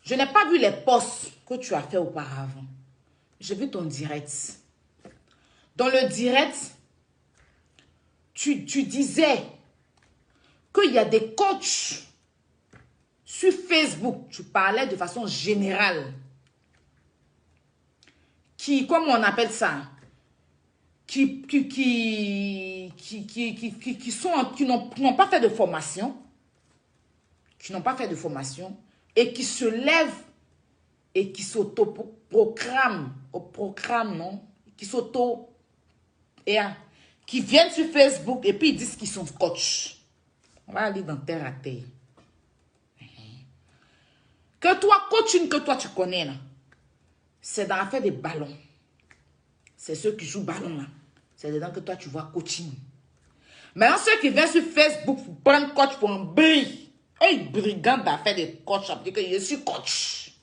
Je n'ai pas vu les posts que tu as fait auparavant. J'ai vu ton direct. Dans le direct, tu disais qu'il y a des coachs sur Facebook. Tu parlais de façon générale. Qui, comment on appelle ça? Qui n'ont pas fait de formation. Qui n'ont pas fait de formation. Et qui se lèvent et qui s'auto-proclament. Non? Qui s'auto... qui viennent sur Facebook et puis ils disent qu'ils sont coachs. On va aller dans terre à terre. Que toi, coaching que toi tu connais là, c'est dans l'affaire des ballons. C'est ceux qui jouent ballon là. C'est dedans que toi tu vois coaching. Maintenant ceux qui viennent sur Facebook pour prendre coach pour un brille. Hey, brigand d'affaires des coachs, parce que je suis coach.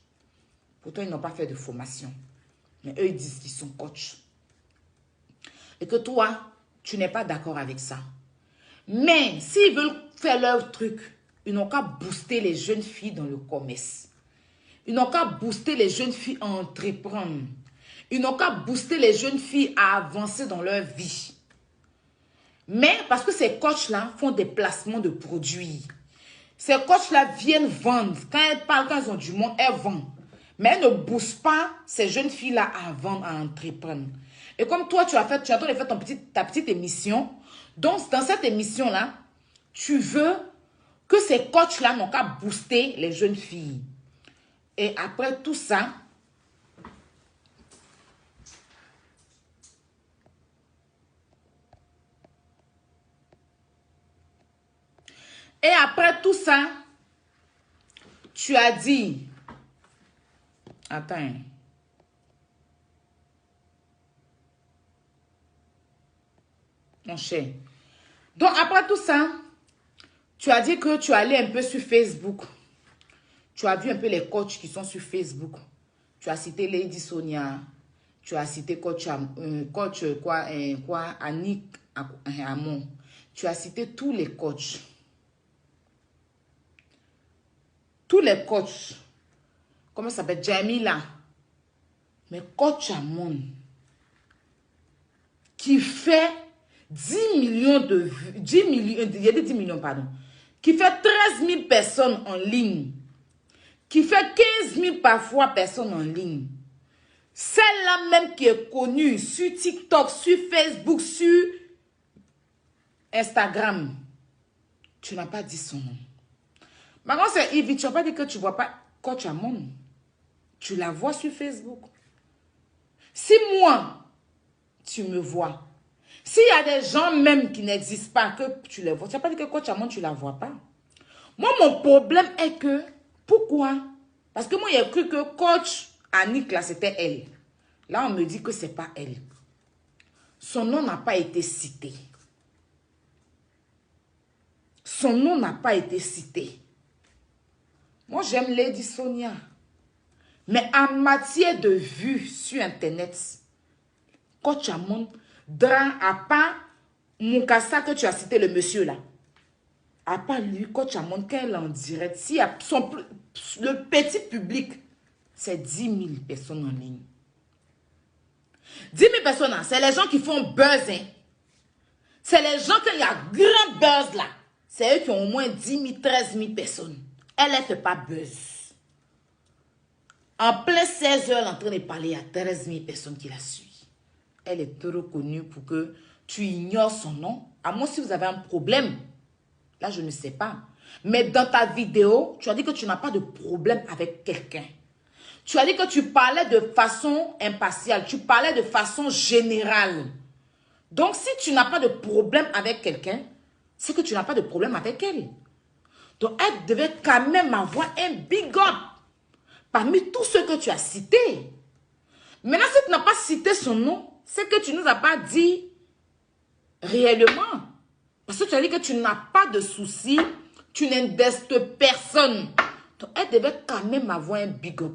Pourtant ils n'ont pas fait de formation. Mais eux ils disent qu'ils sont coachs. Et que toi, tu n'es pas d'accord avec ça. Mais s'ils veulent faire leur truc, ils n'ont qu'à booster les jeunes filles dans le commerce. Ils n'ont qu'à booster les jeunes filles à entreprendre. Ils n'ont qu'à booster les jeunes filles à avancer dans leur vie. Mais parce que ces coachs-là font des placements de produits. Ces coachs-là viennent vendre. Quand elles parlent, quand elles ont du monde, elles vendent. Mais elles ne boostent pas ces jeunes filles-là à vendre, à entreprendre. Et comme toi, tu as en train de faire ta petite émission. Donc, dans cette émission-là, tu veux que ces coachs-là n'ont qu'à booster les jeunes filles. Et après tout ça, tu as dit, attends, mon cher. Donc, après tout ça, tu as dit que tu allais un peu sur Facebook. Tu as vu un peu les coachs qui sont sur Facebook. Tu as cité Lady Sonia. Tu as cité coach Annick Hamon. Tu as cité tous les coachs. Tous les coachs. Comment ça s'appelle? Jamila. Mais coach Hamon. Qui fait 10 millions de vues. 10 millions, il y a des 10 millions, pardon. Qui fait 13 000 personnes en ligne. Qui fait 15 000 parfois personnes en ligne. Celle-là même qui est connue sur TikTok, sur Facebook, sur Instagram. Tu n'as pas dit son nom. Maintenant, c'est Yves, tu n'as pas dit que tu ne vois pas Coach Hamon. Tu la vois sur Facebook. Si moi, tu me vois, s'il y a des gens même qui n'existent pas, que tu les vois, tu n'as pas dit que Coach Hamon, tu ne la vois pas. Moi, mon problème est que, pourquoi? Parce que moi, j'ai cru que Coach Annick, là, c'était elle. Là, on me dit que ce n'est pas elle. Son nom n'a pas été cité. Son nom n'a pas été cité. Moi, j'aime Lady Sonia. Mais en matière de vues sur Internet, Coach Hamon, à part Moukassa que tu as cité, le monsieur là, à part lui, Coach Hamon, quand elle est en direct, si le petit public, c'est 10 000 personnes en ligne. 10 000 personnes, c'est les gens qui font buzz. Hein. C'est les gens qui ont un grand buzz là. C'est eux qui ont au moins 10 000, 13 000 personnes. Elle ne fait pas buzz. En plein 16 heures, elle est en train de parler à 13 000 personnes qui la suivent. Elle est trop connue pour que tu ignores son nom. À moins si vous avez un problème. Là, je ne sais pas. Mais dans ta vidéo, tu as dit que tu n'as pas de problème avec quelqu'un. Tu as dit que tu parlais de façon impartiale. Tu parlais de façon générale. Donc, si tu n'as pas de problème avec quelqu'un, c'est que tu n'as pas de problème avec elle. Donc, elle devait quand même avoir un big up parmi tous ceux que tu as cités. Maintenant, si tu n'as pas cité son nom, c'est que tu ne nous as pas dit réellement. Parce que tu as dit que tu n'as pas de soucis, tu n'indestes personne. Donc, elle devait quand même avoir un big up.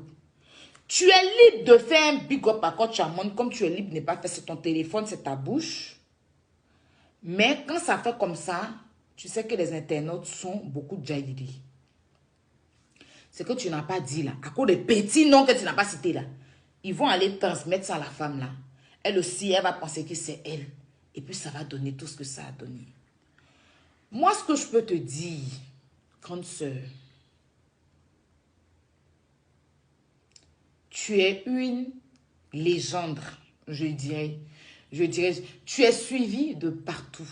Tu es libre de faire un big up à Coach Hamon, comme tu es libre de ne pas faire, c'est ton téléphone, c'est ta bouche. Mais quand ça fait comme ça, tu sais que les internautes sont beaucoup jaillis. c'est que tu n'as pas dit là, à cause des petits noms que tu n'as pas cités là. Ils vont aller transmettre ça à la femme là. Elle aussi, elle va penser que c'est elle. Et puis ça va donner tout ce que ça a donné. Moi, ce que je peux te dire, grande sœur, tu es une légende, je dirais. Tu es suivi de partout.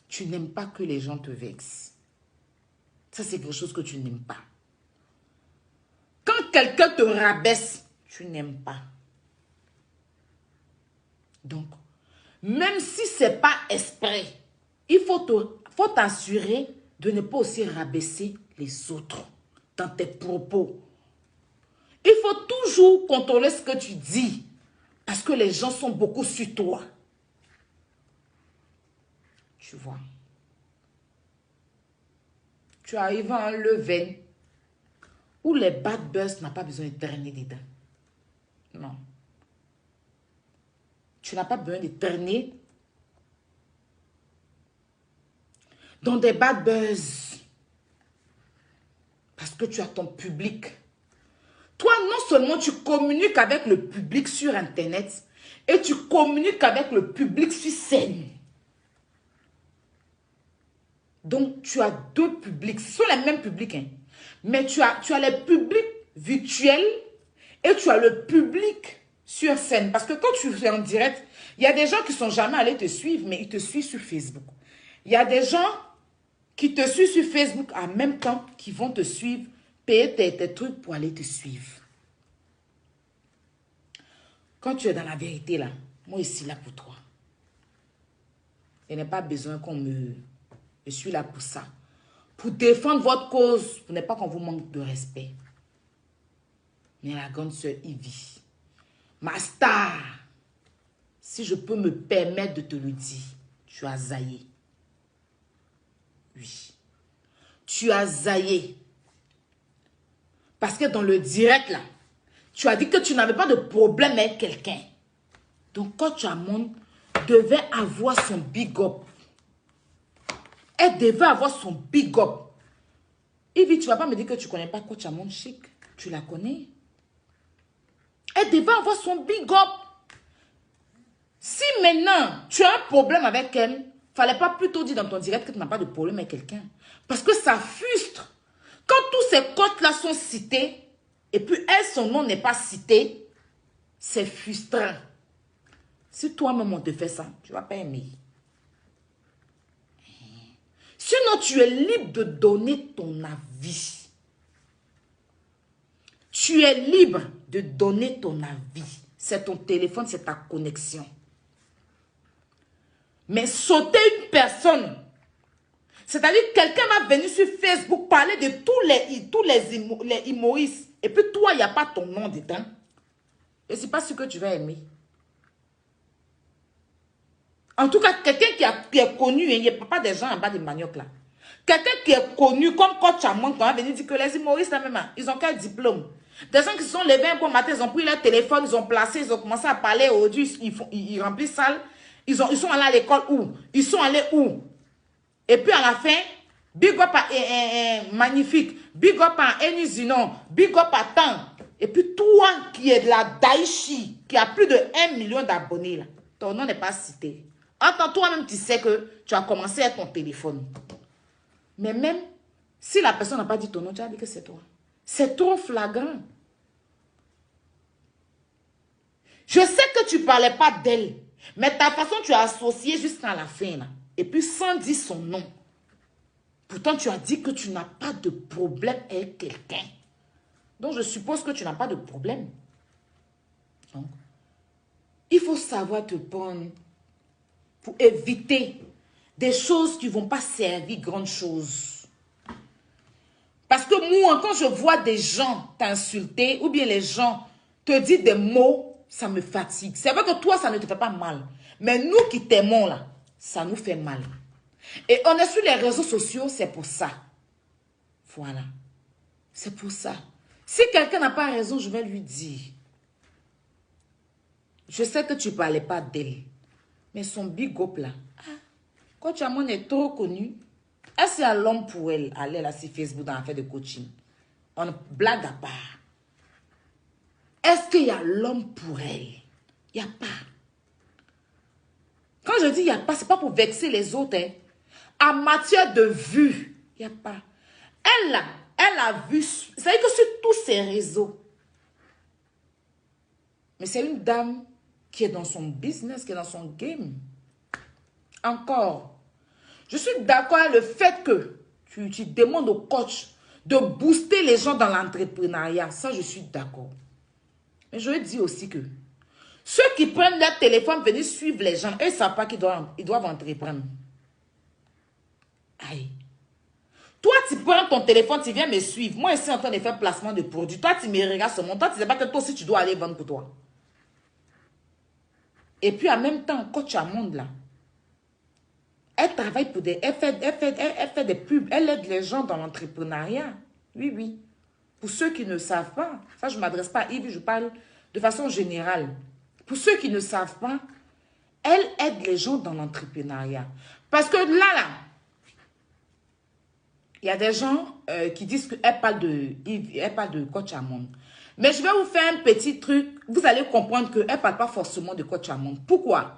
Tu n'aimes pas que les gens te vexent. Ça, c'est quelque chose que tu n'aimes pas. Quand quelqu'un te rabaisse, tu n'aimes pas. Donc, même si ce n'est pas exprès, il faut t'assurer de ne pas aussi rabaisser les autres dans tes propos. Il faut toujours contrôler ce que tu dis parce que les gens sont beaucoup sur toi. Tu vois. Tu arrives à un level où les bad buzz n'ont pas besoin de traîner dedans. Non. Tu n'as pas besoin de traîner dans des bad buzz. Parce que tu as ton public. Toi, non seulement tu communiques avec le public sur Internet, et tu communiques avec le public sur scène. Donc, tu as deux publics. Ce sont les mêmes publics. Hein. Mais tu as les publics virtuels et tu as le public sur scène. Parce que quand tu fais en direct, il y a des gens qui ne sont jamais allés te suivre, mais ils te suivent sur Facebook. Il y a des gens qui te suivent sur Facebook en même temps qui vont te suivre, payer tes trucs pour aller te suivre. Quand tu es dans la vérité, là, moi, je suis là pour toi. Il n'y a pas besoin qu'on me... Je suis là pour ça. Pour défendre votre cause, pour ne pas qu'on vous manque de respect. Mais la grande sœur Ivy, ma star, si je peux me permettre de te le dire, tu as zaillé. Oui. Tu as zaillé. Parce que dans le direct, là, tu as dit que tu n'avais pas de problème avec quelqu'un. Donc, Coach Amon devait avoir son big up. Elle devait avoir son big up. Ivy, tu ne vas pas me dire que tu ne connais pas Coach Amon Chic. Tu la connais. Elle devait avoir son big up. Si maintenant, tu as un problème avec elle, il ne fallait pas plutôt dire dans ton direct que tu n'as pas de problème avec quelqu'un. Parce que ça frustre. Quand tous ces coachs-là sont cités, et puis elle, son nom n'est pas cité, c'est frustrant. Si toi-même on te fait ça, tu ne vas pas aimer. Sinon, tu es libre de donner ton avis. Tu es libre de donner ton avis. C'est ton téléphone, c'est ta connexion. Mais sauter une personne, c'est-à-dire quelqu'un va venir sur Facebook parler de tous les humoristes. Et puis toi, il n'y a pas ton nom dedans. Et ce n'est pas ce que tu vas aimer. En tout cas, quelqu'un qui est connu, il n'y a pas des gens en bas de manioc là. Quelqu'un qui est connu comme Coach Amon, quand on va venir dire que les humoristes là même, ils n'ont qu'un diplôme. Des gens qui se sont levés un bon matin, ils ont pris leur téléphone, ils ont placé, ils ont commencé à parler aujourd'hui, ils remplissent salle. Ils sont allés à l'école où? Ils sont allés où? Et puis à la fin, big up à Magnifique, big up à Enizinon, big up à Tan. Et puis toi qui es de la Daichi, qui a plus de 1 million d'abonnés là, ton nom n'est pas cité. Attends, toi-même tu sais que tu as commencé avec ton téléphone. Mais même si la personne n'a pas dit ton nom, tu as dit que c'est toi. C'est trop flagrant. Je sais que tu ne parlais pas d'elle, mais ta façon, tu as associé jusqu'à la fin là. Et puis sans dire son nom. Pourtant, tu as dit que tu n'as pas de problème avec quelqu'un. Donc, je suppose que tu n'as pas de problème. Donc, il faut savoir te prendre pour éviter des choses qui ne vont pas servir grande chose. Parce que moi, quand je vois des gens t'insulter ou bien les gens te disent des mots, ça me fatigue. C'est vrai que toi, ça ne te fait pas mal. Mais nous qui t'aimons là, ça nous fait mal. Et on est sur les réseaux sociaux, c'est pour ça. Voilà. C'est pour ça. Si quelqu'un n'a pas raison, je vais lui dire. Je sais que tu ne parlais pas d'elle. Mais son big up là. Coach Amon est trop connu. Est-ce qu'il y a l'homme pour elle aller là sur Facebook dans l'affaire de coaching? On blague à part. Est-ce qu'il y a l'homme pour elle? Il n'y a pas. Quand je dis il n'y a pas, ce n'est pas pour vexer les autres. Hein. En matière de vue, il n'y a pas. Elle a vu, c'est-à-dire que sur tous ses réseaux. Mais c'est une dame qui est dans son business, qui est dans son game. Encore. Je suis d'accord avec le fait que tu demandes au coach de booster les gens dans l'entrepreneuriat. Ça, je suis d'accord. Mais je dis aussi que ceux qui prennent leur téléphone, venir suivre les gens, eux, ils ne savent pas qu'ils doivent entreprendre. Aïe. Toi, tu prends ton téléphone, tu viens me suivre. Moi, ici, en train de faire placement de produits. Toi, tu me regardes sur mon temps. Tu ne sais pas que toi aussi, tu dois aller vendre pour toi. Et puis, en même temps, coach à monde, là, elle travaille pour des... Elle fait des pubs. Elle aide les gens dans l'entrepreneuriat. Oui, oui. Pour ceux qui ne savent pas, ça, je ne m'adresse pas à Yves, je parle de façon générale. Pour ceux qui ne savent pas, elle aide les gens dans l'entrepreneuriat. Parce que là, il y a des gens qui disent qu'elle parle de coach à monde. Mais je vais vous faire un petit truc. Vous allez comprendre qu'elle ne parle pas forcément de coach à monde. Pourquoi?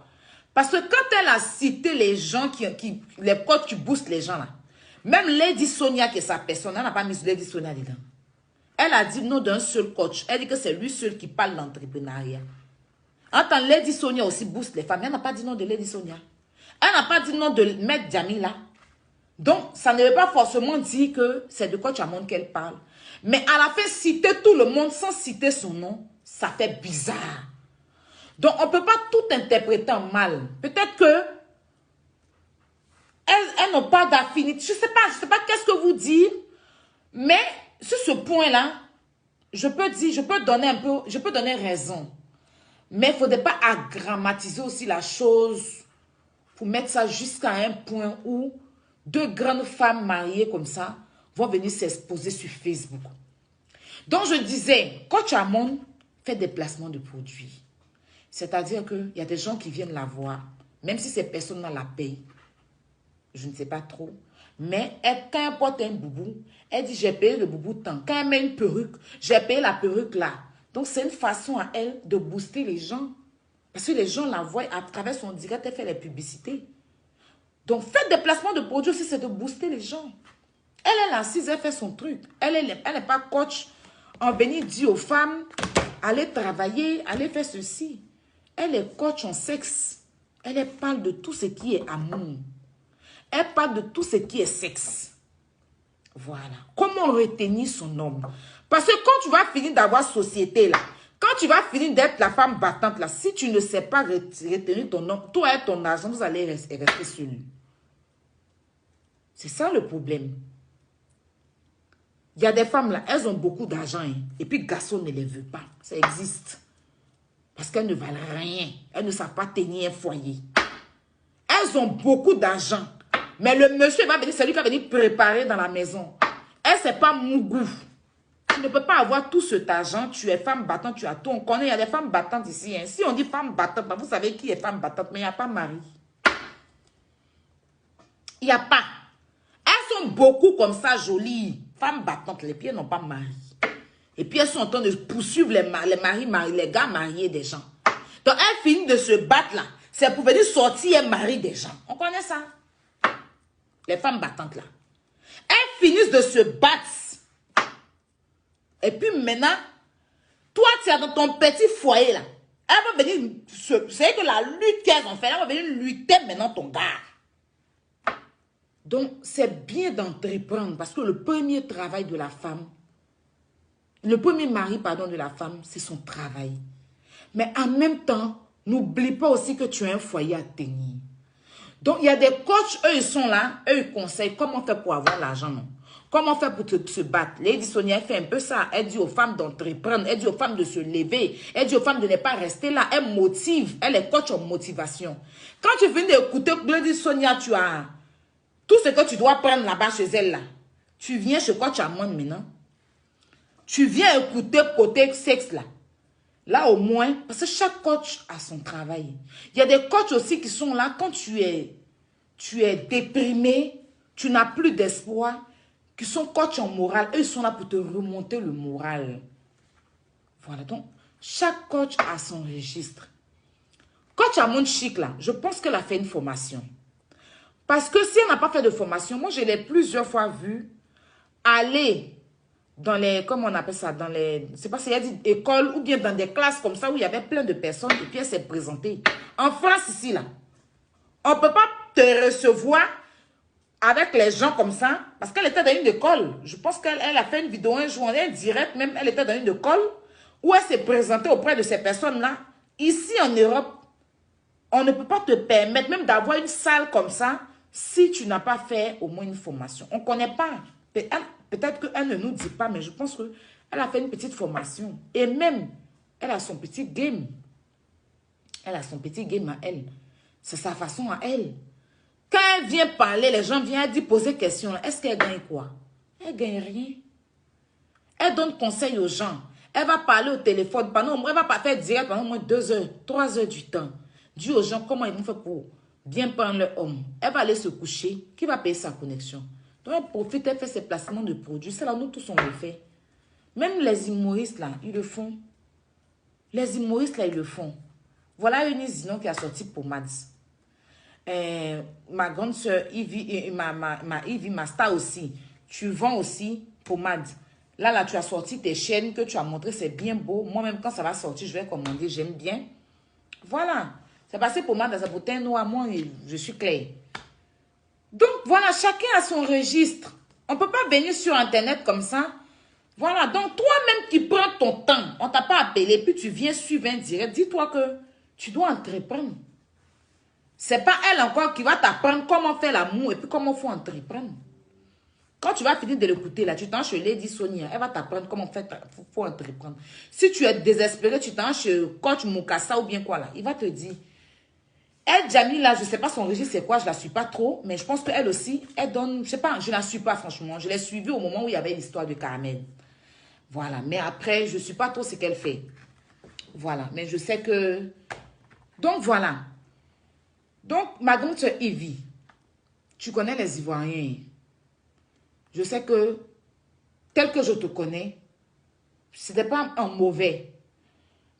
Parce que quand elle a cité les gens, les coachs qui boostent les gens là, même Lady Sonia qui est sa personne, elle n'a pas mis Lady Sonia dedans. Elle a dit non d'un seul coach. Elle dit que c'est lui seul qui parle d'entrepreneuriat. Entends, Lady Sonia aussi booste les femmes. Elle n'a pas dit non de Lady Sonia. Elle n'a pas dit non de Maître Jamila. Donc, ça ne veut pas forcément dire que c'est de coach à monde qu'elle parle. Mais à la fin, citer tout le monde sans citer son nom, ça fait bizarre. Donc, on ne peut pas tout interpréter en mal. Peut-être que elles n'ont pas d'affinité. Je ne sais pas qu'est-ce que vous dire. Mais sur ce point-là, je peux donner raison. Mais il ne faudrait pas aggrammatiser aussi la chose pour mettre ça jusqu'à un point où deux grandes femmes mariées comme ça vont venir s'exposer sur Facebook. Donc, je disais, coach à monde fait des placements de produits. C'est-à-dire qu'il y a des gens qui viennent la voir, même si ces personnes-là la payent. Je ne sais pas trop. Mais quand elle porte un boubou, elle dit, j'ai payé le boubou tant. Quand elle met une perruque, j'ai payé la perruque là. Donc, c'est une façon à elle de booster les gens. Parce que les gens la voient à travers son direct, elle fait les publicités. Donc, faire des placements de produits aussi, c'est de booster les gens. Elle est assise, elle fait son truc. Elle n'est pas coach en venir dire aux femmes, allez travailler, allez faire ceci. Elle est coach en sexe. Elle parle de tout ce qui est amour. Elle parle de tout ce qui est sexe. Voilà. Comment retenir son homme? Parce que quand tu vas finir d'avoir société là, quand tu vas finir d'être la femme battante là, si tu ne sais pas retenir ton homme, toi et ton argent, vous allez rester sur lui. C'est ça le problème. Il y a des femmes là, elles ont beaucoup d'argent. Hein, et puis garçon ne les veut pas. Ça existe. Parce qu'elles ne valent rien. Elles ne savent pas tenir un foyer. Elles ont beaucoup d'argent. Mais le monsieur va venir, c'est lui qui va venir préparer dans la maison. Elle, c'est pas Mougou. Tu ne peux pas avoir tout cet argent. Tu es femme battante, tu as tout. On connaît, il y a des femmes battantes ici. Hein. Si on dit femme battante, vous savez qui est femme battante, mais il n'y a pas mari. Il n'y a pas. Elles sont beaucoup comme ça, jolies. Femmes battantes, les pieds n'ont pas mari. Et puis elles sont en train de poursuivre les gars mariés des gens. Donc elles finissent de se battre là. C'est pour venir sortir un mari des gens. On connaît ça. Les femmes battantes là. Elles finissent de se battre. Et puis maintenant, toi tu es dans ton petit foyer là. Elle va venir, c'est que la lutte qu'elles ont fait, elle va venir lutter maintenant ton gars. Donc c'est bien d'entreprendre parce que le premier travail de la femme, le premier mari, pardon, de la femme, c'est son travail. Mais en même temps, n'oublie pas aussi que tu as un foyer à tenir. Donc, il y a des coachs, eux, ils sont là, eux, ils conseillent comment faire pour avoir l'argent, non? Comment faire pour se battre? Lady Sonia, elle fait un peu ça. Elle dit aux femmes d'entreprendre, elle dit aux femmes de se lever, elle dit aux femmes de ne pas rester là. Elle motive, elle est coach en motivation. Quand tu viens d'écouter Lady Sonia, tu as tout ce que tu dois prendre là-bas chez elle, là. Tu viens chez coach à monde maintenant. Tu viens écouter côté sexe là. Là au moins, parce que chaque coach a son travail. Il y a des coachs aussi qui sont là quand tu es déprimé, tu n'as plus d'espoir, qui sont coachs en morale, eux, ils sont là pour te remonter le moral. Voilà, donc, chaque coach a son registre. Coach Amon Chic, là, je pense qu'elle a fait une formation. Parce que si elle n'a pas fait de formation, moi, je l'ai plusieurs fois vu aller dans les, comment on appelle ça, dans les, je sais pas si il y a dit écoles ou bien dans des classes comme ça où il y avait plein de personnes et puis elle s'est présentée. En France, ici, là, on ne peut pas te recevoir avec les gens comme ça parce qu'elle était dans une école. Je pense qu'elle a fait une vidéo un jour, en direct même, elle était dans une école où elle s'est présentée auprès de ces personnes-là. Ici, en Europe, on ne peut pas te permettre même d'avoir une salle comme ça si tu n'as pas fait au moins une formation. On ne connaît pas. Peut-être qu'elle ne nous dit pas, mais je pense qu'elle a fait une petite formation. Et même, elle a son petit game. Elle a son petit game à elle. C'est sa façon à elle. Quand elle vient parler, les gens viennent dire, poser question. Est-ce qu'elle gagne quoi? Elle ne gagne rien. Elle donne conseil aux gens. Elle va parler au téléphone. Elle ne va pas faire direct pendant au moins 2 heures, 3 heures du temps. Dis aux gens comment ils vont faire pour bien prendre leur homme. Elle va aller se coucher. Qui va payer sa connexion? Donc elle profite, elle fait ses placements de produits. C'est là nous tous on le fait. Même les humoristes là, ils le font. Les humoristes là, ils le font. Voilà une Zinon qui a sorti pommades. Ma grande soeur Ivy, ma star aussi. Tu vends aussi pommades. Là, tu as sorti tes chaînes que tu as montré, c'est bien beau. Moi-même, quand ça va sortir, je vais commander, j'aime bien. Voilà. C'est passé pommade dans sa bouteille noire. Moi, je suis claire. Donc, voilà, chacun a son registre. On ne peut pas venir sur Internet comme ça. Voilà, donc toi-même qui prends ton temps, on ne t'a pas appelé, puis tu viens suivre un direct, dis-toi que tu dois entreprendre. Ce n'est pas elle encore qui va t'apprendre comment faire l'amour et puis comment il faut entreprendre. Quand tu vas finir de l'écouter, là, tu t'en chez Lady Sonia, elle va t'apprendre comment faire, faut entreprendre. Si tu es désespéré, tu t'en chez coach Mukasa ou bien quoi là, il va te dire. Elle, Jamila, je ne sais pas son registre c'est quoi, je ne la suis pas trop, mais je pense qu'elle aussi, elle donne, je ne sais pas, je ne la suis pas franchement. Je l'ai suivie au moment où il y avait l'histoire de Caramel. Voilà, mais après, je ne suis pas trop ce qu'elle fait. Voilà, mais je sais que... Donc, voilà. Donc, ma grande soeur Ivy, tu connais les Ivoiriens. Je sais que, tel que je te connais, ce n'était pas un mauvais,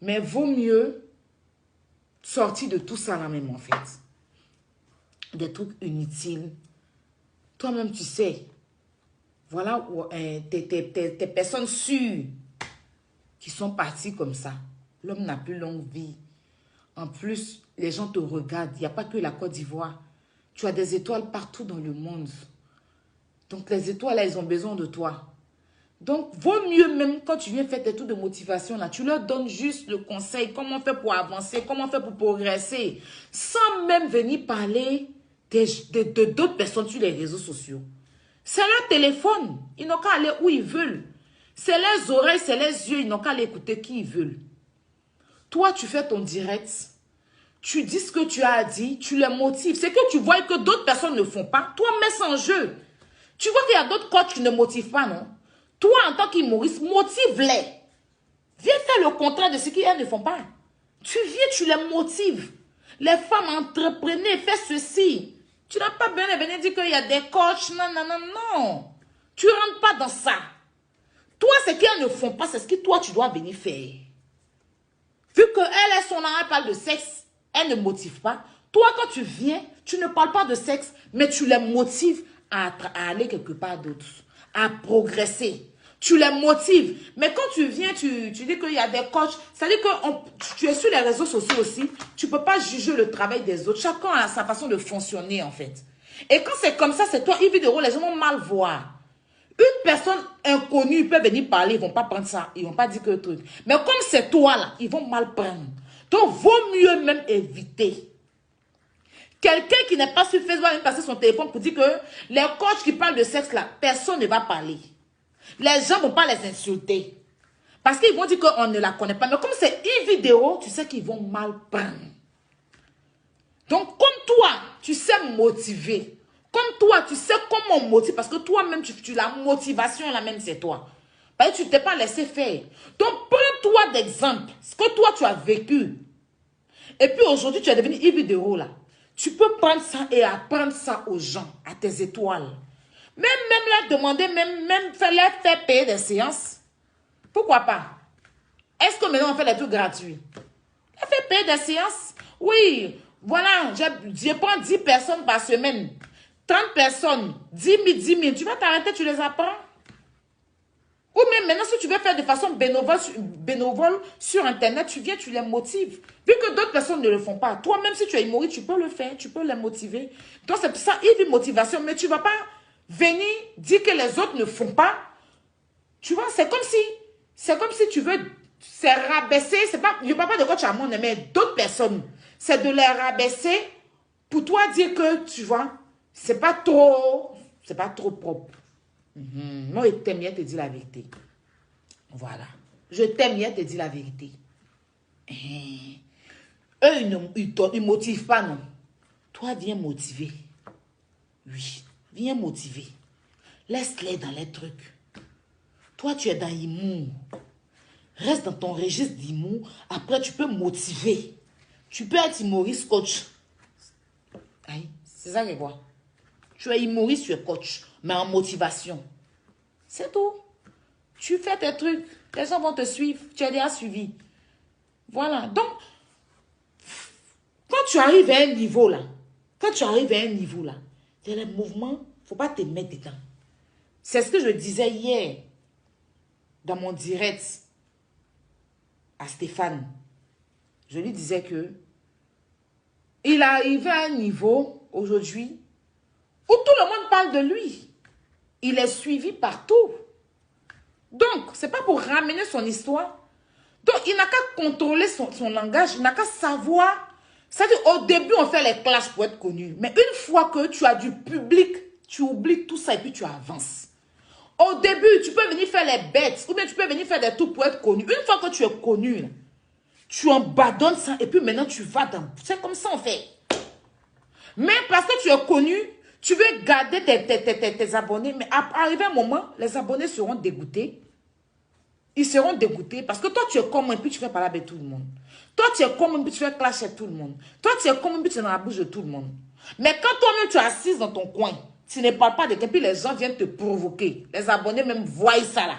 mais vaut mieux sortir de tout ça là même en fait. Des trucs inutiles. Toi-même, tu sais. Voilà tes personnes sûres qui sont parties comme ça. L'homme n'a plus longue vie. En plus, les gens te regardent. Il n'y a pas que la Côte d'Ivoire. Tu as des étoiles partout dans le monde. Donc, les étoiles, là, elles ont besoin de toi. Donc, vaut mieux même quand tu viens faire tes tours de motivation, là, tu leur donnes juste le conseil, comment faire pour avancer, comment faire pour progresser, sans même venir parler d'autres personnes sur les réseaux sociaux. C'est leur téléphone, ils n'ont qu'à aller où ils veulent. C'est les oreilles, c'est les yeux, ils n'ont qu'à aller écouter qui ils veulent. Toi, tu fais ton direct, tu dis ce que tu as dit, tu les motives. C'est que tu vois que d'autres personnes ne font pas, toi, mets ça en jeu. Tu vois qu'il y a d'autres coachs qui ne motivent pas, non? Toi, en tant qu'humoriste, motive-les. Viens faire le contraire de ce qu'elles ne font pas. Tu viens, tu les motives. Les femmes entreprenez, fais ceci. Tu n'as pas besoin de venir dire qu'il y a des coachs. Non, non, non, non. Tu ne rentres pas dans ça. Toi, ce qu'elles ne font pas, c'est ce que toi, tu dois venir faire. Vu qu'elles sont là, elles parlent de sexe, elles ne motivent pas. Toi, quand tu viens, tu ne parles pas de sexe, mais tu les motives à aller quelque part d'autre, à progresser. Tu les motives. Mais quand tu viens, tu dis qu'il y a des coachs. C'est-à-dire que tu es sur les réseaux sociaux aussi. Tu ne peux pas juger le travail des autres. Chacun a sa façon de fonctionner, en fait. Et quand c'est comme ça, c'est toi, une vidéo, les gens vont mal voir. Une personne inconnue peut venir parler. Ils ne vont pas prendre ça. Ils ne vont pas dire que truc. Mais comme c'est toi, là, ils vont mal prendre. Donc, vaut mieux même éviter. Quelqu'un qui n'est pas sur Facebook va même passer son téléphone pour dire que les coachs qui parlent de sexe, là, personne ne va parler. Les gens ne vont pas les insulter. Parce qu'ils vont dire qu'on ne la connaît pas. Mais comme c'est une vidéo, tu sais qu'ils vont mal prendre. Donc, comme toi, tu sais motiver. Comme toi, tu sais comment motiver. Parce que toi-même, la motivation, la même, c'est toi. Parce que tu ne t'es pas laissé faire. Donc, prends-toi d'exemple. Ce que toi, tu as vécu. Et puis, aujourd'hui, tu es devenu une vidéo, là. Tu peux prendre ça et apprendre ça aux gens, à tes étoiles. Même leur demander, même leur faire payer des séances. Pourquoi pas? Est-ce que maintenant on fait des trucs gratuits? On fait payer des séances? Oui, voilà, je prends 10 personnes par semaine. 30 personnes, 10 000, 10 000. Tu vas t'arrêter, tu les apprends? Ou même maintenant, si tu veux faire de façon bénévole sur Internet, tu viens, tu les motives. Vu que d'autres personnes ne le font pas. Toi, même si tu es humoriste, tu peux le faire, tu peux les motiver. Donc, c'est ça, il y a une motivation, mais tu ne vas pas venir dire que les autres ne font pas. Tu vois, c'est comme si tu veux se rabaisser. Je ne parle pas de coach à monde, mais d'autres personnes. C'est de les rabaisser pour toi dire que, tu vois, c'est pas trop propre. Moi, je t'aime bien te dire la vérité. Voilà. Je t'aime bien te dire la vérité. Eux, ils ne motivent pas, non. Toi, viens motiver. Oui, viens motiver. Laisse-les dans les trucs. Toi, tu es dans l'humour. Reste dans ton registre d'humour. Après, tu peux motiver. Tu peux être humoriste coach. C'est ça que je vois. Tu es humoriste, tu es coach, mais en motivation. C'est tout. Tu fais tes trucs, les gens vont te suivre. Tu es déjà suivi. Voilà. Donc, quand tu arrives à un niveau là, c'est les mouvements, il ne faut pas te mettre dedans. C'est ce que je disais hier dans mon direct à Stéphane. Je lui disais que il arrive à un niveau aujourd'hui où tout le monde parle de lui. Il est suivi partout. Donc, ce n'est pas pour ramener son histoire. Donc, il n'a qu'à contrôler son langage. Il n'a qu'à savoir. C'est-à-dire, au début, on fait les clashs pour être connu. Mais une fois que tu as du public, tu oublies tout ça et puis tu avances. Au début, tu peux venir faire les bêtes. Ou bien tu peux venir faire des trucs pour être connu. Une fois que tu es connu, tu abandonnes ça et puis maintenant tu vas dans... C'est comme ça on fait. Mais parce que tu es connu, tu veux garder tes abonnés. Mais arrivé un moment, les abonnés seront dégoûtés. Ils seront dégoûtés parce que toi tu es comme moi et puis tu fais parler avec tout le monde. Toi tu es comme moi et puis tu fais clasher tout le monde. Toi tu es comme moi et puis tu es dans la bouche de tout le monde. Mais quand toi-même tu es assise dans ton coin, tu ne parles pas de quelqu'un, puis les gens viennent te provoquer. Les abonnés même voient ça là.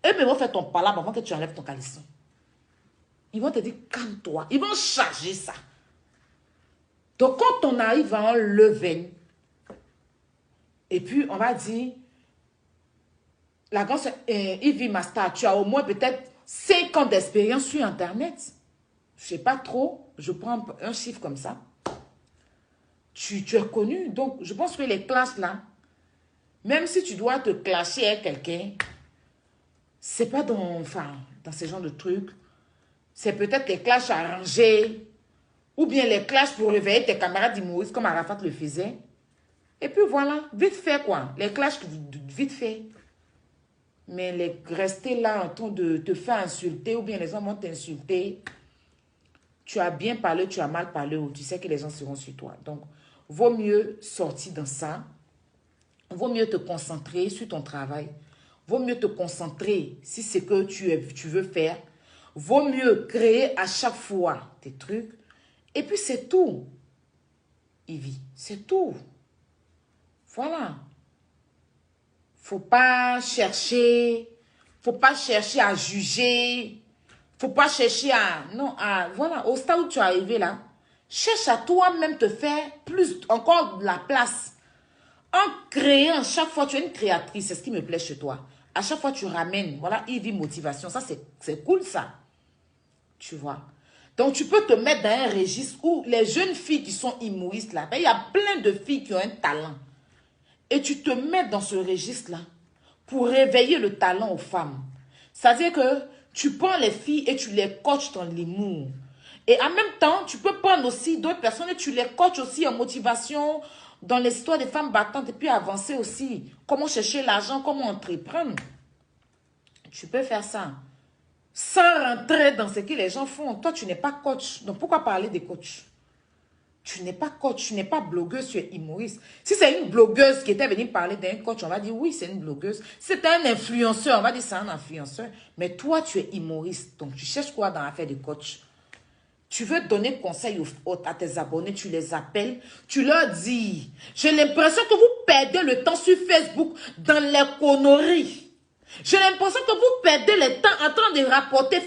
Eux même vont faire ton palabre avant que tu enlèves ton caleçon. Ils vont te dire, calme-toi. Ils vont charger ça. Donc, quand on arrive à un level, et puis on va dire, la grande Ivy Master, tu as au moins peut-être 5 ans d'expérience sur Internet. Je ne sais pas trop, je prends un chiffre comme ça. Tu es connu, donc je pense que les classes là, même si tu dois te clasher avec quelqu'un, c'est pas dans ce genre de trucs. C'est peut-être les clashs arrangés, ou bien les clashs pour réveiller tes camarades d'humoristes comme Arafat le faisait. Et puis voilà, vite fait quoi. Les clashs vite fait. Mais rester là en train de te faire insulter, ou bien les gens vont t'insulter. Tu as bien parlé, tu as mal parlé, ou tu sais que les gens seront sur toi. Donc, vaut mieux sortir dans ça. Vaut mieux te concentrer sur ton travail. Vaut mieux te concentrer si c'est que tu veux faire. Vaut mieux créer à chaque fois tes trucs. Et puis c'est tout. Ivy, c'est tout. Voilà. Faut pas chercher à juger. Faut pas chercher voilà, au stade où tu es arrivé là, cherche à toi-même te faire encore de la place. En créant, chaque fois, tu es une créatrice, c'est ce qui me plaît chez toi. À chaque fois, tu ramènes, voilà, Ivy Motivation, ça c'est cool ça. Tu vois. Donc, tu peux te mettre dans un registre où les jeunes filles qui sont humoristes là, il y a plein de filles qui ont un talent. Et tu te mets dans ce registre-là pour réveiller le talent aux femmes. C'est-à-dire que tu prends les filles et tu les coaches dans l'humour. Et en même temps, tu peux prendre aussi d'autres personnes et tu les coaches aussi en motivation, dans l'histoire des femmes battantes et puis avancer aussi. Comment chercher l'argent, comment entreprendre. Tu peux faire ça. Sans rentrer dans ce que les gens font. Toi, tu n'es pas coach. Donc, pourquoi parler des coachs? Tu n'es pas coach, tu n'es pas blogueuse, tu es humoriste. Si c'est une blogueuse qui était venue parler d'un coach, on va dire oui, c'est une blogueuse. Si c'est un influenceur, on va dire c'est un influenceur. Mais toi, tu es humoriste. Donc, tu cherches quoi dans l'affaire de coach? Tu veux donner conseil à tes abonnés, tu les appelles, tu leur dis, j'ai l'impression que vous perdez le temps sur Facebook dans les conneries. J'ai l'impression que vous perdez le temps en train de rapporter,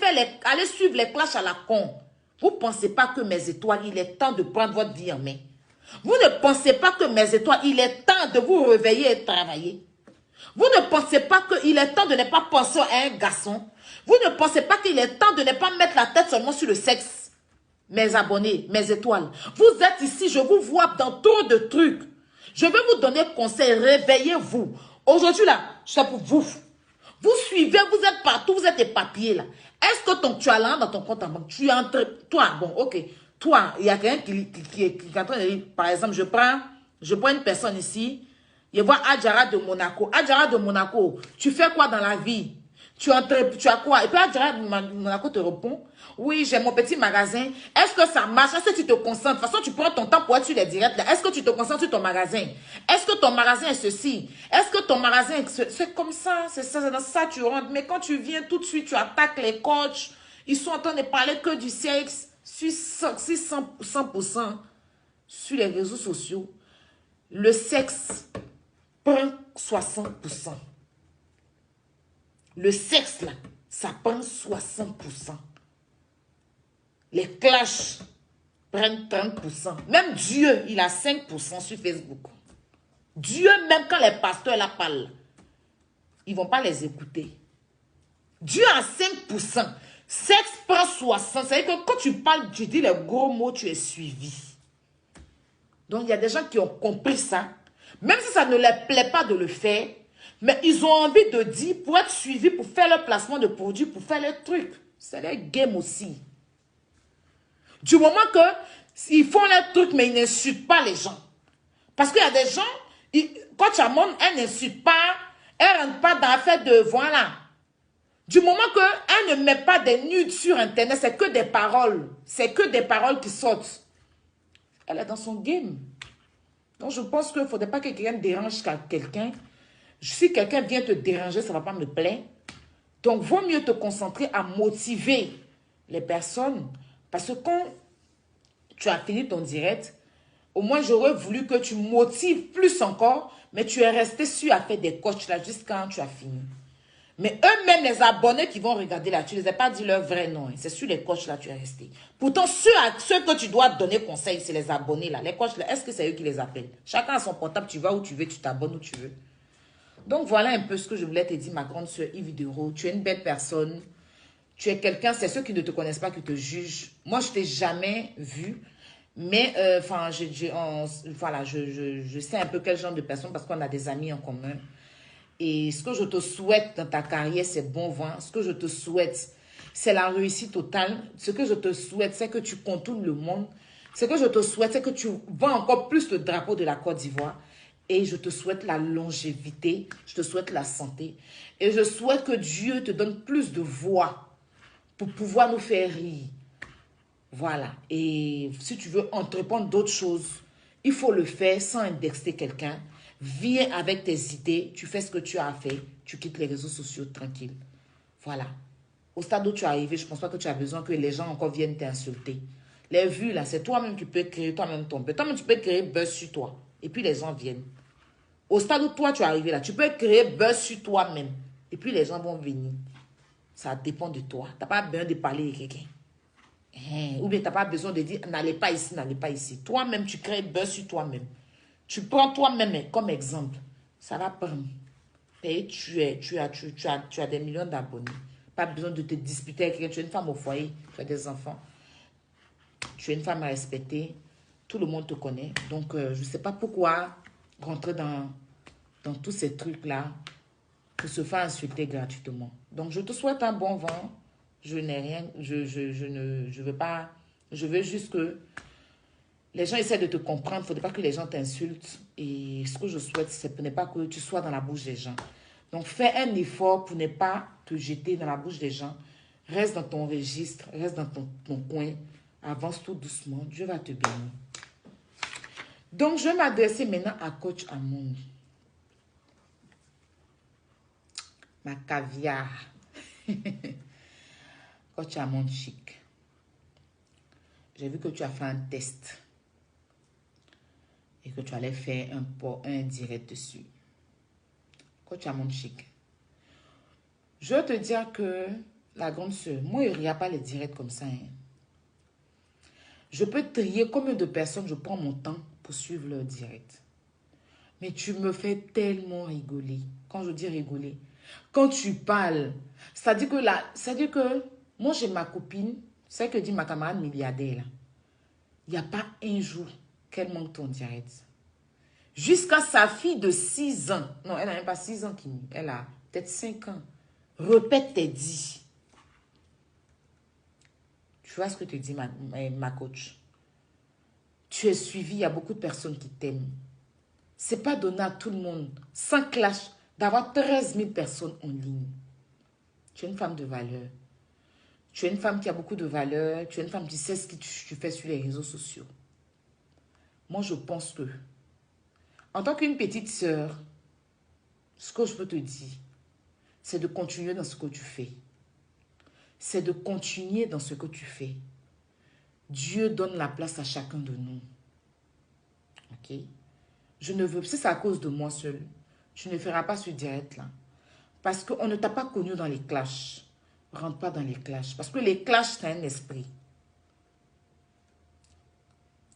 aller suivre les clashs à la con. Vous ne pensez pas que mes étoiles, il est temps de prendre votre vie en main. Vous ne pensez pas que mes étoiles, il est temps de vous réveiller et travailler. Vous ne pensez pas qu'il est temps de ne pas penser à un garçon. Vous ne pensez pas qu'il est temps de ne pas mettre la tête seulement sur le sexe. Mes abonnés, mes étoiles, vous êtes ici, je vous vois dans trop de trucs. Je vais vous donner conseil, réveillez-vous. Aujourd'hui là, c'est pour vous. Vous suivez, vous êtes partout, vous êtes éparpillés là. Est-ce que tu as l'argent dans ton compte en banque? Tu es entre toi, bon, ok. Toi, il y a quelqu'un qui est en train de dire, par exemple, je prends une personne ici, je vois Adjara de Monaco. Adjara de Monaco, tu fais quoi dans la vie? Tu as quoi? Et puis Adjara de Monaco te répond, oui, j'ai mon petit magasin. Est-ce que ça marche? Est-ce que tu te concentres? De toute façon, tu prends ton temps pour être sur les directs là. Est-ce que tu te concentres sur ton magasin? Est-ce que ton magasin est ceci? Est-ce que ton magasin est... C'est comme ça, c'est ça, c'est dans ça tu rentres. Mais quand tu viens tout de suite, tu attaques les coachs. Ils sont en train de parler que du sexe. Sur 100% sur les réseaux sociaux. Le sexe prend 60%. Le sexe, là, ça prend 60%. Les clashs prennent 30%. Même Dieu, il a 5% sur Facebook. Dieu, même quand les pasteurs la parlent, ils ne vont pas les écouter. Dieu a 5%. Sexe prend 60%. C'est-à-dire que quand tu parles, tu dis les gros mots, tu es suivi. Donc, il y a des gens qui ont compris ça. Même si ça ne leur plaît pas de le faire, mais ils ont envie de dire pour être suivis, pour faire leur placement de produits, pour faire leurs trucs. C'est leur game aussi. Du moment que ils font leurs trucs, mais ils n'insultent pas les gens. Parce qu'il y a des gens, quand tu montres, elles n'insultent pas, elles ne rentrent pas dans l'affaire de voilà. Du moment qu'elle ne met pas des nudes sur Internet, c'est que des paroles. C'est que des paroles qui sortent. Elle est dans son game. Donc, je pense qu'il ne faudrait pas que quelqu'un dérange quelqu'un. Si quelqu'un vient te déranger, ça ne va pas me plaire. Donc, vaut mieux te concentrer à motiver les personnes. Parce que quand tu as fini ton direct, au moins, j'aurais voulu que tu motives plus encore, mais tu es resté sur à faire des coachs là jusqu'à quand tu as fini. Mais eux-mêmes, les abonnés qui vont regarder là, tu ne les as pas dit leur vrai nom. Hein. C'est sur les coachs là tu es resté. Pourtant, ceux que tu dois donner conseil, c'est les abonnés là. Les coachs là, est-ce que c'est eux qui les appellent? Chacun a son portable, tu vas où tu veux, tu t'abonnes où tu veux. Donc, voilà un peu ce que je voulais te dire, ma grande soeur Yves Dero. Tu es une belle personne. Tu es quelqu'un, c'est ceux qui ne te connaissent pas qui te jugent. Moi, je ne t'ai jamais vu. Mais, enfin, voilà, je sais un peu quel genre de personne parce qu'on a des amis en commun. Et ce que je te souhaite dans ta carrière, c'est bon vent. Ce que je te souhaite, c'est la réussite totale. Ce que je te souhaite, c'est que tu contournes le monde. Ce que je te souhaite, c'est que tu vends encore plus le drapeau de la Côte d'Ivoire. Et je te souhaite la longévité. Je te souhaite la santé. Et je souhaite que Dieu te donne plus de voix pour pouvoir nous faire rire. Voilà. Et si tu veux entreprendre d'autres choses, il faut le faire sans indexer quelqu'un. Viens avec tes idées, tu fais ce que tu as à faire, tu quittes les réseaux sociaux tranquille. Voilà. Au stade où tu es arrivé, je ne pense pas que tu as besoin que les gens encore viennent t'insulter. Les vues, là, c'est toi-même qui peux créer toi-même ton buzz. Toi-même, tu peux créer buzz sur toi. Et puis, les gens viennent. Au stade où toi, tu es arrivé là, tu peux créer buzz sur toi-même. Et puis, les gens vont venir. Ça dépend de toi. Tu n'as pas besoin de parler avec quelqu'un. Ou bien tu n'as pas besoin de dire, n'allez pas ici, n'allez pas ici. Toi-même, tu crées buzz sur toi-même. Tu prends toi-même comme exemple. Ça va prendre. Et tu as des millions d'abonnés. Pas besoin de te disputer avec quelqu'un. Tu es une femme au foyer. Tu as des enfants. Tu es une femme à respecter. Tout le monde te connaît. Donc, je ne sais pas pourquoi rentrer dans tous ces trucs-là pour se faire insulter gratuitement. Donc, je te souhaite un bon vent. Je n'ai rien. Je veux pas. Je veux juste que les gens essaient de te comprendre. Il ne faudrait pas que les gens t'insultent. Et ce que je souhaite, c'est pour ne pas que tu sois dans la bouche des gens. Donc, fais un effort pour ne pas te jeter dans la bouche des gens. Reste dans ton registre, reste dans ton coin. Avance tout doucement. Dieu va te bénir. Donc, je vais m'adresser maintenant à Coach Amoun. Ma caviar. Coach Amoun chic. J'ai vu que tu as fait un test et que tu allais faire un direct dessus. Coach Amon Chic. Je veux te dire que la grande sœur, moi, il n'y a pas les directs comme ça. Hein. Je peux trier combien de personnes je prends mon temps pour suivre leur direct. Mais tu me fais tellement rigoler. Quand je dis rigoler, quand tu parles, c'est-à-dire que moi, j'ai ma copine, c'est ce que dit ma camarade milliardaire, là. Il n'y a pas un jour qu'elle manque ton direct. Jusqu'à sa fille de 6 ans, non, elle n'a même pas 6 ans, elle a peut-être 5 ans, répète tes dits. Tu vois ce que te dit ma coach? Tu es suivi, il y a beaucoup de personnes qui t'aiment. Ce n'est pas donné à tout le monde, sans clash, d'avoir 13 000 personnes en ligne. Tu es une femme de valeur. Tu es une femme qui a beaucoup de valeur. Tu es une femme qui sait ce que tu fais sur les réseaux sociaux. Moi, je pense que, en tant qu'une petite sœur, ce que je peux te dire, c'est de continuer dans ce que tu fais. C'est de continuer dans ce que tu fais. Dieu donne la place à chacun de nous. Ok? Je ne veux, si c'est à cause de moi seul, tu ne feras pas ce direct-là. Parce qu'on ne t'a pas connu dans les clashs. Rentre pas dans les clashs. Parce que les clashs, c'est un esprit.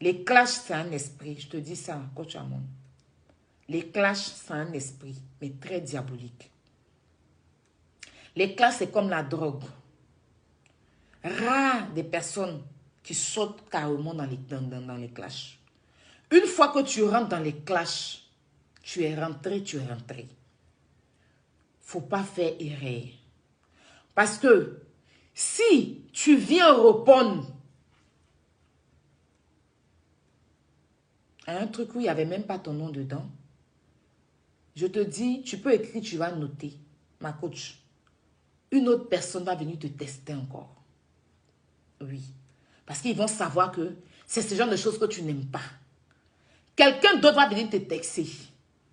Les clashs, c'est un esprit. Je te dis ça, coach Amon. Les clashs, c'est un esprit, mais très diabolique. Les clashs, c'est comme la drogue. Rare des personnes qui sautent carrément dans les clashs. Une fois que tu rentres dans les clashs, tu es rentré, tu es rentré. Faut pas faire erreur. Parce que si tu viens répondre à un truc où il n'y avait même pas ton nom dedans, je te dis, tu peux écrire, tu vas noter, ma coach. Une autre personne va venir te tester encore. Oui. Parce qu'ils vont savoir que c'est ce genre de choses que tu n'aimes pas. Quelqu'un d'autre va venir te texter.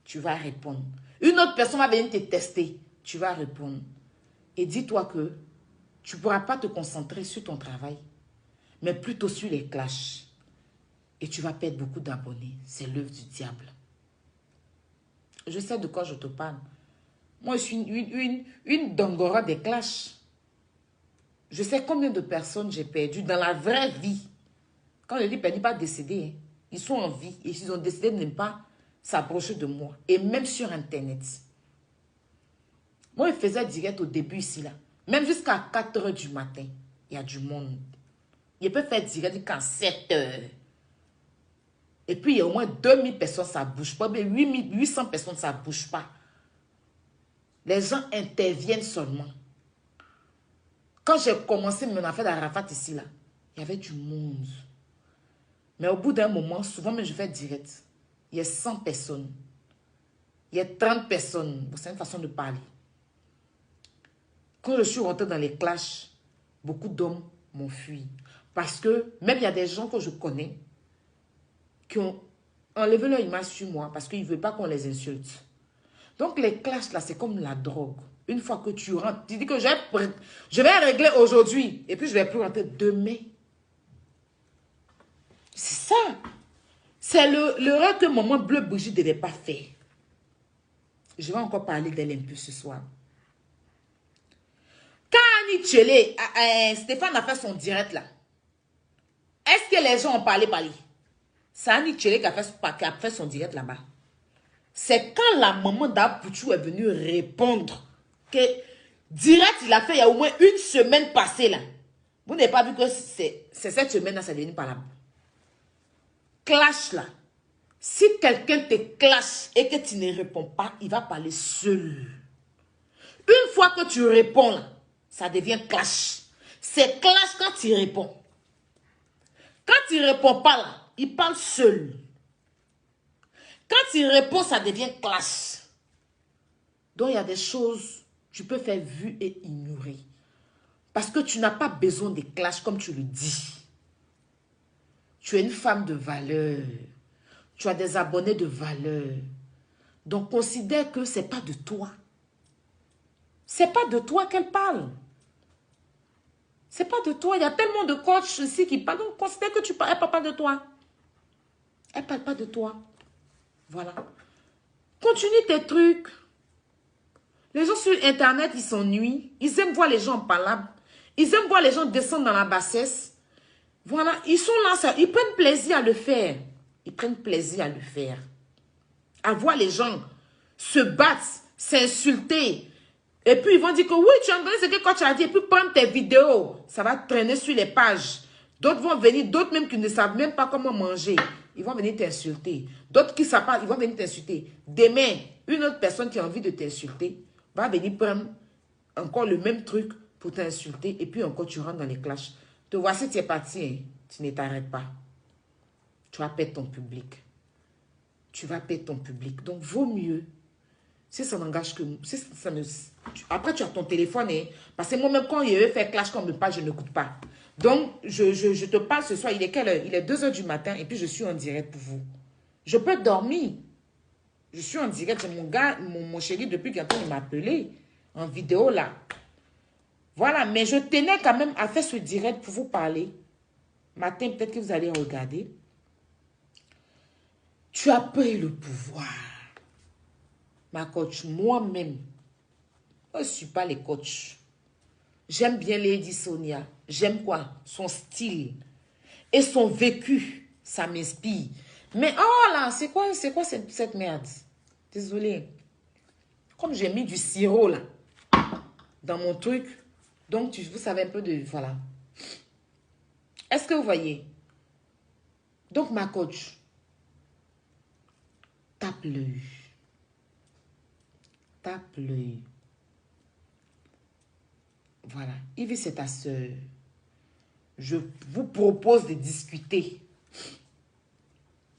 Tu vas répondre. Une autre personne va venir te tester. Tu vas répondre. Et dis-toi que tu ne pourras pas te concentrer sur ton travail, mais plutôt sur les clashs. Et tu vas perdre beaucoup d'abonnés. C'est l'œuvre du diable. Je sais de quoi je te parle. Moi, je suis une dongora des clashs. Je sais combien de personnes j'ai perdu dans la vraie vie. Quand je dis perdu, pas décédé. Hein. Ils sont en vie et ils ont décidé de ne pas s'approcher de moi. Et même sur Internet. Moi, je faisais direct au début ici, là. Même jusqu'à 4 h du matin, il y a du monde. Il peut faire direct jusqu'à 7 h. Et puis, il y a au moins 2000 personnes, ça ne bouge pas. Mais 800 personnes, ça ne bouge pas. Les gens interviennent seulement. Quand j'ai commencé mon affaire d'Arafat ici, là, il y avait du monde. Mais au bout d'un moment, souvent, même je fais direct. Il y a 100 personnes. Il y a 30 personnes. C'est une façon de parler. Quand je suis rentrée dans les clashs, beaucoup d'hommes m'ont fui. Parce que même il y a des gens que je connais qui ont enlevé leur image sur moi parce qu'ils ne veulent pas qu'on les insulte. Donc les clashs là, c'est comme la drogue. Une fois que tu rentres, tu dis que je vais régler aujourd'hui et puis je ne vais plus rentrer demain. C'est ça. C'est l'erreur que maman Bleu Bougie ne devait pas faire. Je vais encore parler d'elle un peu ce soir. Quand Annie Tchelé, Stéphane a fait son direct là, est-ce que les gens ont parlé? C'est Annie Tchelé qui a fait son direct là-bas. C'est quand la maman d'Apouchou est venue répondre que direct il a fait il y a au moins une semaine passée là. Vous n'avez pas vu que c'est cette semaine là, c'est venu par là. Clash là. Si quelqu'un te clash et que tu ne réponds pas, il va parler seul. Une fois que tu réponds là, ça devient clash. C'est clash quand tu réponds. Quand tu ne réponds pas là, il parle seul. Quand tu réponds, ça devient clash. Donc il y a des choses, tu peux faire vue et ignorer. Parce que tu n'as pas besoin de clash comme tu le dis. Tu es une femme de valeur. Tu as des abonnés de valeur. Donc considère que ce n'est pas de toi. Ce n'est pas de toi qu'elle parle. C'est pas de toi. Il y a tellement de coachs ici qui parlent. Donc, considère que tu parles. Elle parle pas de toi. Elle parle pas de toi. Voilà. Continue tes trucs. Les gens sur Internet, ils s'ennuient. Ils aiment voir les gens parlables. Ils aiment voir les gens descendre dans la bassesse. Voilà. Ils sont là. Ils prennent plaisir à le faire. Ils prennent plaisir à le faire. À voir les gens se battre, s'insulter. Et puis, ils vont dire que oui, tu as entendu ce que tu as dit. Et puis, prendre tes vidéos. Ça va traîner sur les pages. D'autres vont venir, d'autres même qui ne savent même pas comment manger. Ils vont venir t'insulter. D'autres qui ne savent pas, ils vont venir t'insulter. Demain, une autre personne qui a envie de t'insulter va venir prendre encore le même truc pour t'insulter. Et puis, encore, tu rentres dans les clashs. Te voici, tu es parti. Hein. Tu ne t'arrêtes pas. Tu vas perdre ton public. Tu vas perdre ton public. Donc, vaut mieux. Si ça n'engage que... Si ça ne, après, tu as ton téléphone. Hein, parce que moi-même, quand il veut faire clash comme le pas, je n'écoute pas. Donc, je te parle ce soir. Il est quelle heure? Il est 2 h du matin. Et puis, je suis en direct pour vous. Je peux dormir. Je suis en direct. J'ai mon gars, mon chéri, depuis qu'il m'a appelé. En vidéo, là. Voilà. Mais je tenais quand même à faire ce direct pour vous parler. Matin, peut-être que vous allez regarder. Tu as pris le pouvoir. Ma coach, moi-même, je ne suis pas les coachs. J'aime bien Lady Sonia. J'aime quoi? Son style. Et son vécu. Ça m'inspire. Mais oh là, c'est quoi cette merde? Désolée. Comme j'ai mis du sirop là, dans mon truc. Donc, vous savez un peu de... Voilà. Est-ce que vous voyez? Donc, ma coach, tape l'œil. Tape l'œil. Voilà. Yves, c'est ta soeur. Je vous propose de discuter.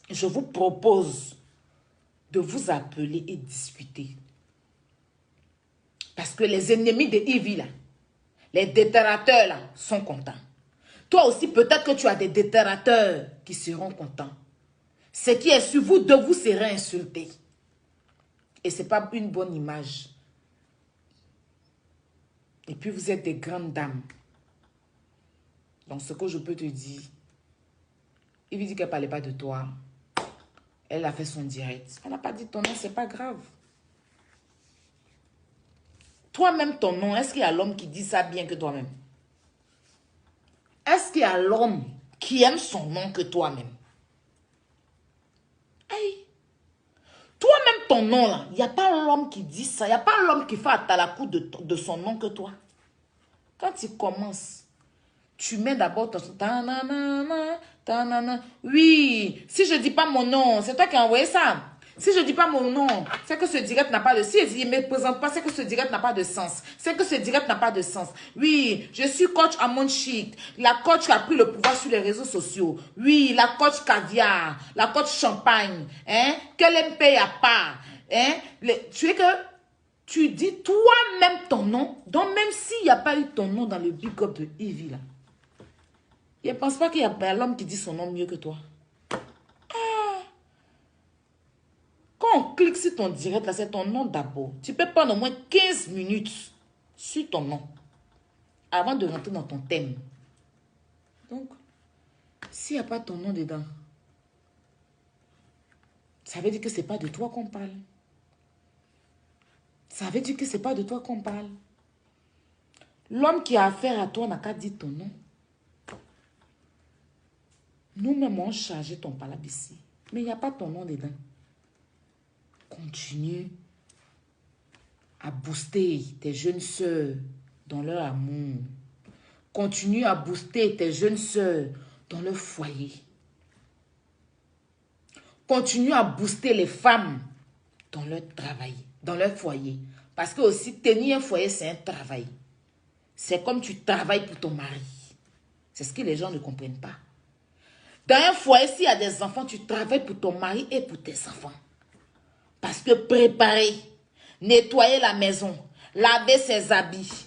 Je vous propose de vous appeler et discuter. Parce que les ennemis de Yves, là, les déterrateurs, là, sont contents. Toi aussi, peut-être que tu as des déterrateurs qui seront contents. Ce qui est sur vous, de vous serez insulté. Et ce n'est pas une bonne image. Et puis, vous êtes des grandes dames. Donc, ce que je peux te dire, il dit qu'elle ne parlait pas de toi. Elle a fait son direct. Elle n'a pas dit ton nom, ce n'est pas grave. Toi-même, ton nom, est-ce qu'il y a l'homme qui dit ça bien que toi-même? Est-ce qu'il y a l'homme qui aime son nom que toi-même? Hey. Toi-même, ton nom, là, il n'y a pas l'homme qui dit ça. Il n'y a pas l'homme qui fait à la coup de son nom que toi. Quand tu commences, tu mets d'abord ton... Oui, si je ne dis pas mon nom, c'est toi qui as envoyé ça. Si je ne dis pas mon nom, c'est que ce direct n'a pas de... Si il ne me présente pas, c'est que ce direct n'a pas de sens. C'est que ce direct n'a pas de sens. Oui, je suis coach à mon chic. La coach qui a pris le pouvoir sur les réseaux sociaux. Oui, la coach caviar. La coach champagne. Hein? Qu'elle aime paye à part. Hein? Tu es que... Tu dis toi-même ton nom. Donc même s'il n'y a pas eu ton nom dans le big up de Yves là. Je ne pense pas qu'il y a l'homme qui dit son nom mieux que toi. Quand on clique sur ton direct, là, c'est ton nom d'abord. Tu peux prendre au moins 15 minutes sur ton nom avant de rentrer dans ton thème. Donc, s'il n'y a pas ton nom dedans, ça veut dire que ce n'est pas de toi qu'on parle. Ça veut dire que ce n'est pas de toi qu'on parle. L'homme qui a affaire à toi n'a qu'à dire ton nom. Nous-mêmes, on charge ton palabre ici. Mais il n'y a pas ton nom dedans. Continue à booster tes jeunes sœurs dans leur amour. Continue à booster tes jeunes sœurs dans leur foyer. Continue à booster les femmes dans leur travail, dans leur foyer. Parce que aussi, tenir un foyer, c'est un travail. C'est comme tu travailles pour ton mari. C'est ce que les gens ne comprennent pas. Dans un foyer, s'il y a des enfants, tu travailles pour ton mari et pour tes enfants. Parce que préparer, nettoyer la maison, laver ses habits,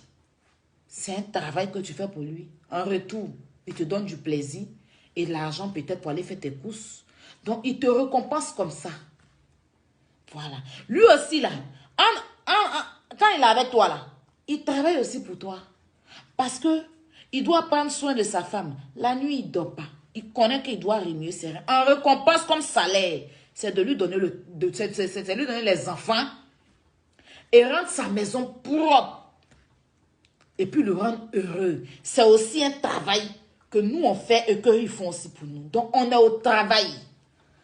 c'est un travail que tu fais pour lui. En retour, il te donne du plaisir et de l'argent peut-être pour aller faire tes courses. Donc, il te récompense comme ça. Voilà. Lui aussi, là, quand il est avec toi, là, il travaille aussi pour toi. Parce que Il doit prendre soin de sa femme. La nuit, il ne dort pas. Il connaît qu'il doit remuer ses reins. En récompense comme salaire, c'est de lui donner, c'est lui donner les enfants et rendre sa maison propre. Et puis le rendre heureux. C'est aussi un travail que nous on fait et qu'ils font aussi pour nous. Donc on est au travail.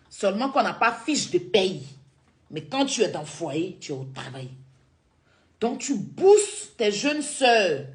Seulement qu'on n'a pas fiche de paye. Mais quand tu es dans le foyer, tu es au travail. Donc tu boostes tes jeunes sœurs